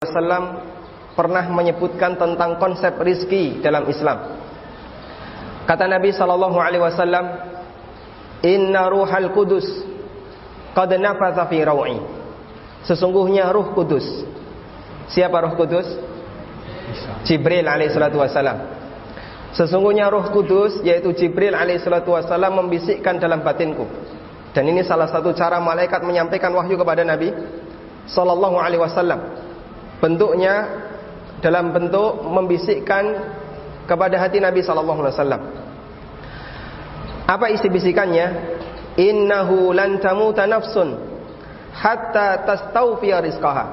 wasallam pernah menyebutkan tentang konsep rizki dalam Islam. Kata Nabi sallallahu alaihi wasallam, "Inna ruhal qudus qad nafatha fi raw'i." Sesungguhnya Ruh Kudus. Siapa Ruh Kudus? Jibril alaihi salatu wasallam. Sesungguhnya Ruh Kudus yaitu Jibril alaihi salatu wasallam membisikkan dalam batinku. Dan ini salah satu cara malaikat menyampaikan wahyu kepada Nabi sallallahu alaihi wasallam. Bentuknya dalam bentuk membisikkan kepada hati Nabi sallallahu alaihi wasallam. Apa isi bisikannya? Innahu lan tamuta nafsun hatta tastawfiya rizqaha.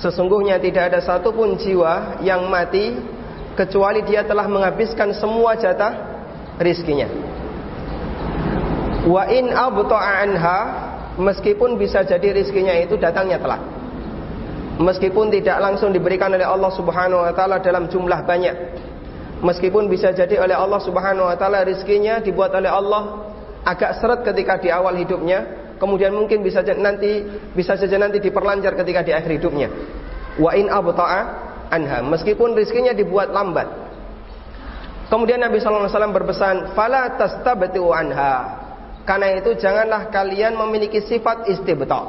Sesungguhnya tidak ada satupun jiwa yang mati kecuali dia telah menghabiskan semua jatah rizkinya. Wa in abta'a anha, meskipun bisa jadi rizkinya itu datangnya telat, meskipun tidak langsung diberikan oleh Allah Subhanahu wa taala dalam jumlah banyak, meskipun bisa jadi oleh Allah Subhanahu wa taala rizkinya dibuat oleh Allah agak seret ketika di awal hidupnya, kemudian mungkin bisa saja nanti diperlancar ketika di akhir hidupnya. Wa in abta'a anha, meskipun rizkinya dibuat lambat. Kemudian Nabi sallallahu alaihi wasallam berpesan, "Fala tastabtu anha." Karena itu janganlah kalian memiliki sifat istibta'.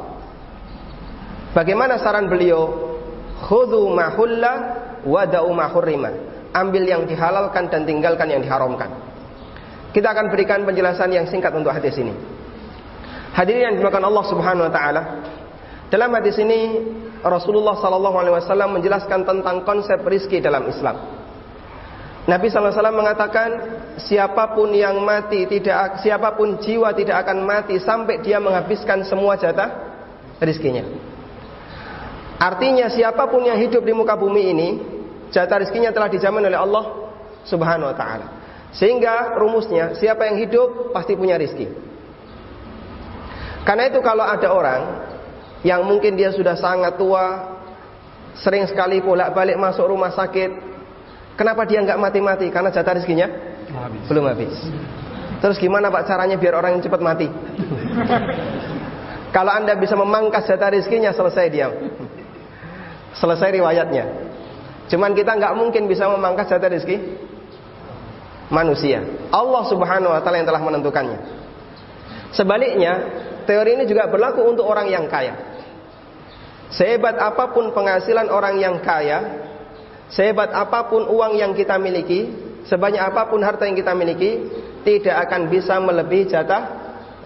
Bagaimana saran beliau? Khudhu ma hulla wa da'u ma hurrima. Ambil yang dihalalkan dan tinggalkan yang diharamkan. Kita akan berikan penjelasan yang singkat untuk hadis ini. Hadirin yang dimuliakan Allah Subhanahu wa taala, dalam hadis ini Rasulullah sallallahu alaihi wasallam menjelaskan tentang konsep rizki dalam Islam. Nabi sallallahu alaihi wasallam mengatakan, siapapun yang mati siapapun jiwa tidak akan mati sampai dia menghabiskan semua jatah rizkinya. Artinya siapapun yang hidup di muka bumi ini, jatah rizkinya telah dijamin oleh Allah Subhanahu wa taala. Sehingga rumusnya, siapa yang hidup pasti punya rizki. Karena itu kalau ada orang yang mungkin dia sudah sangat tua, sering sekali bolak-balik masuk rumah sakit, kenapa dia nggak mati-mati? Karena jatah rezekinya belum habis. Terus gimana Pak caranya biar orang yang cepat mati? Kalau Anda bisa memangkas jatah rezekinya, selesai diam. Selesai riwayatnya. Cuman kita nggak mungkin bisa memangkas jatah rezeki manusia. Allah Subhanahu wa taala yang telah menentukannya. Sebaliknya, teori ini juga berlaku untuk orang yang kaya. Sehebat apapun penghasilan orang yang kaya, sehebat apapun uang yang kita miliki, sebanyak apapun harta yang kita miliki, tidak akan bisa melebihi jatah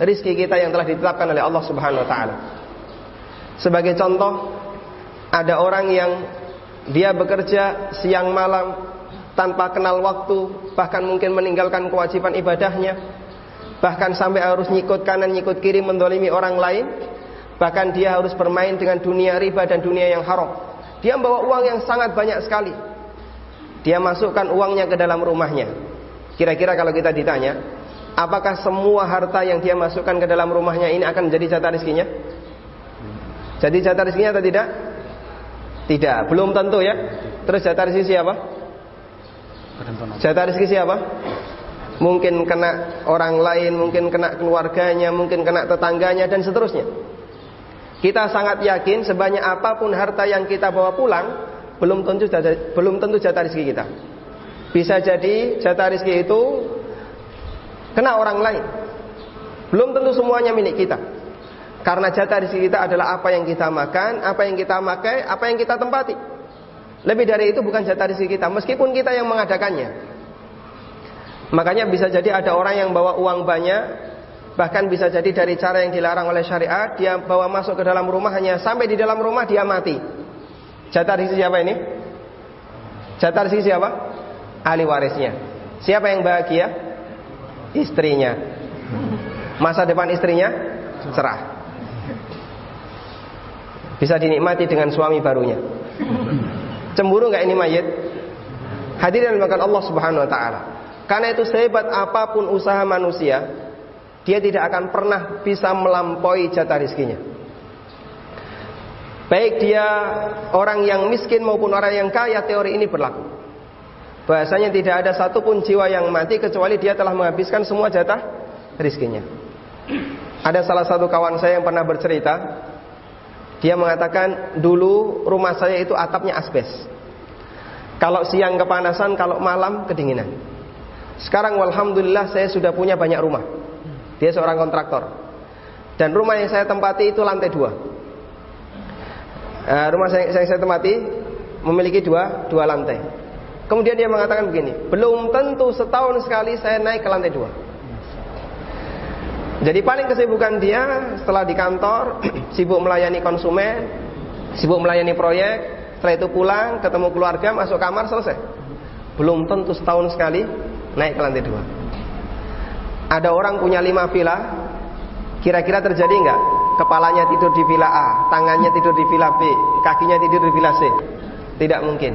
rizki kita yang telah ditetapkan oleh Allah Subhanahu wa taala. Sebagai contoh, ada orang yang dia bekerja siang malam tanpa kenal waktu, bahkan mungkin meninggalkan kewajiban ibadahnya, bahkan sampai harus nyikut kanan nyikut kiri mendolimi orang lain, bahkan dia harus bermain dengan dunia riba dan dunia yang haram. Dia membawa uang yang sangat banyak sekali, dia masukkan uangnya ke dalam rumahnya. Kira-kira kalau kita ditanya, apakah semua harta yang dia masukkan ke dalam rumahnya ini akan menjadi jatah rizkinya? Jadi jatah rizkinya atau tidak? Tidak, belum tentu ya. Terus jatah rizki siapa? Jatah rizki siapa? Mungkin kena orang lain, mungkin kena keluarganya, mungkin kena tetangganya, dan seterusnya. Kita sangat yakin sebanyak apapun harta yang kita bawa pulang, belum tentu jatah rezeki kita. Bisa jadi jatah rezeki itu kena orang lain. Belum tentu semuanya milik kita. Karena jatah rezeki kita adalah apa yang kita makan, apa yang kita pakai, apa yang kita tempati. Lebih dari itu bukan jatah rezeki kita, meskipun kita yang mengadakannya. Makanya bisa jadi ada orang yang bawa uang banyak, bahkan bisa jadi dari cara yang dilarang oleh syariat, dia bawa masuk ke dalam rumahnya, sampai di dalam rumah dia mati. Jatah rezeki siapa ini? Jatah rezeki siapa? Ahli warisnya. Siapa yang bahagia? Istrinya. Masa depan istrinya cerah, bisa dinikmati dengan suami barunya. Cemburu nggak ini mayit? Hadirin yang dimuliakan Allah Subhanahu wa taala. Karena itu sehebat apapun usaha manusia, dia tidak akan pernah bisa melampaui jatah rizkinya. Baik dia orang yang miskin maupun orang yang kaya, teori ini berlaku. Bahasanya tidak ada satupun jiwa yang mati kecuali dia telah menghabiskan semua jatah rizkinya. Ada salah satu kawan saya yang pernah bercerita, Dia mengatakan, dulu rumah saya itu atapnya asbes. Kalau siang kepanasan, kalau malam kedinginan. Sekarang walhamdulillah saya sudah punya banyak rumah. Dia seorang kontraktor. Dan rumah yang saya tempati itu lantai 2. Rumah yang saya tempati memiliki dua lantai. Kemudian dia mengatakan begini, belum tentu setahun sekali saya naik ke lantai 2. Jadi paling kesibukan dia setelah di kantor, sibuk melayani konsumen, sibuk melayani proyek. Setelah itu pulang, ketemu keluarga, masuk kamar, selesai. Belum tentu setahun sekali naik ke lantai 2. Ada orang punya 5 villa. Kira-kira terjadi enggak? Kepalanya tidur di villa A, tangannya tidur di villa B, kakinya tidur di villa C. Tidak mungkin.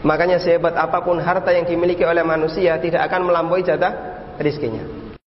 Makanya sehebat apapun harta yang dimiliki oleh manusia, tidak akan melampaui jatah rizkinya.